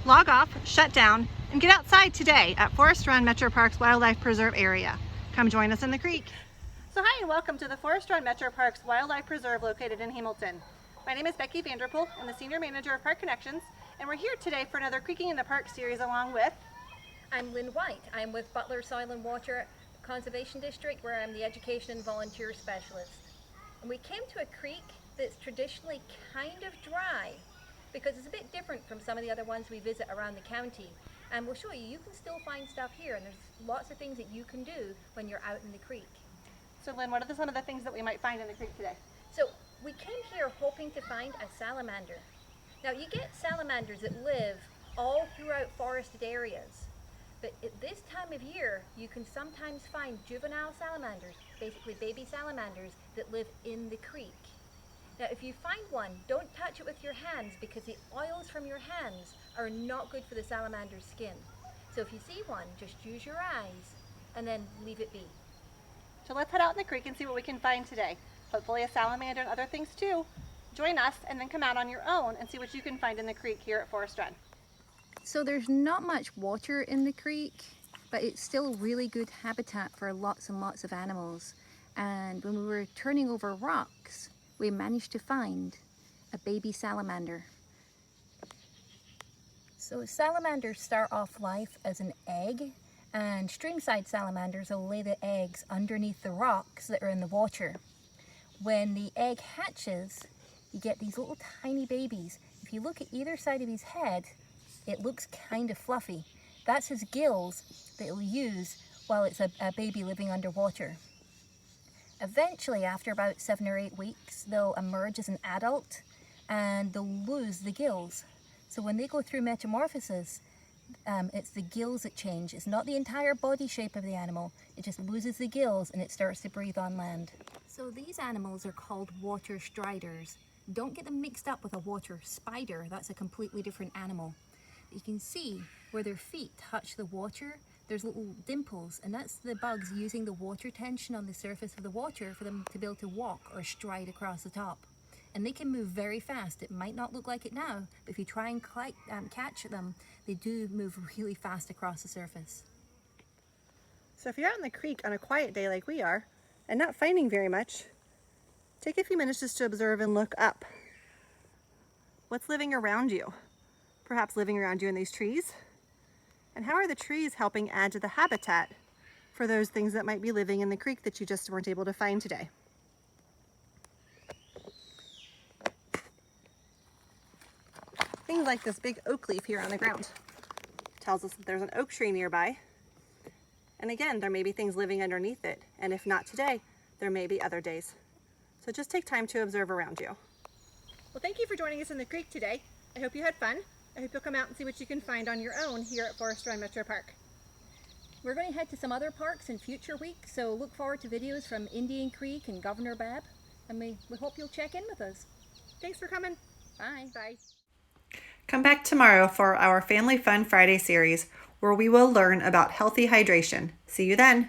Log off, shut down, and get outside today at Forest Run Metro Parks Wildlife Preserve area. Come join us in the creek. So hi and welcome to the Forest Run Metro Parks Wildlife Preserve located in Hamilton. My name is Becky Vanderpool. I'm the Senior Manager of Park Connections, and we're here today for another Creeking in the Park series along with... I'm Lynn White. I'm with Butler Soil and Water Conservation District, where I'm the Education and Volunteer Specialist. And we came to a creek that's traditionally kind of dry, because it's a bit different from some of the other ones we visit around the county. And we'll show you, you can still find stuff here, and there's lots of things that you can do when you're out in the creek. So Lynn, what are some of the things that we might find in the creek today? So we came here hoping to find a salamander. Now you get salamanders that live all throughout forested areas, but at this time of year you can sometimes find juvenile salamanders, basically baby salamanders, that live in the creek. Now if you find one, don't touch it with your hands, because the oils from your hands are not good for the salamander's skin. So if you see one, just use your eyes and then leave it be. So let's head out in the creek and see what we can find today. Hopefully a salamander and other things too. Join us and then come out on your own and see what you can find in the creek here at Forest Run. So there's not much water in the creek, but it's still really good habitat for lots and lots of animals. And when we were turning over rocks, we managed to find a baby salamander. So salamanders start off life as an egg, and streamside salamanders will lay the eggs underneath the rocks that are in the water. When the egg hatches, you get these little tiny babies. If you look at either side of his head, it looks kind of fluffy. That's his gills that he'll use while it's a baby living underwater. Eventually, after about 7 or 8 weeks, they'll emerge as an adult and they'll lose the gills. So when they go through metamorphosis, it's the gills that change. It's not the entire body shape of the animal. It just loses the gills and it starts to breathe on land. So these animals are called water striders. Don't get them mixed up with a water spider. That's a completely different animal. You can see where their feet touch the water, there's little dimples, and that's the bugs using the water tension on the surface of the water for them to be able to walk or stride across the top. And they can move very fast. It might not look like it now, but if you try and catch them, they do move really fast across the surface. So if you're out in the creek on a quiet day like we are, and not finding very much, take a few minutes just to observe and look up. What's living around you? Perhaps living around you in these trees? And how are the trees helping add to the habitat for those things that might be living in the creek that you just weren't able to find today? Things like this big oak leaf here on the ground tells us that there's an oak tree nearby. And again, there may be things living underneath it. And if not today, there may be other days. So just take time to observe around you. Well, thank you for joining us in the creek today. I hope you had fun. I hope you'll come out and see what you can find on your own here at Forest Run Metro Park. We're going to head to some other parks in future weeks, so look forward to videos from Indian Creek and Governor Babb, and we hope you'll check in with us. Thanks for coming. Bye. Bye. Come back tomorrow for our Family Fun Friday series, where we will learn about healthy hydration. See you then.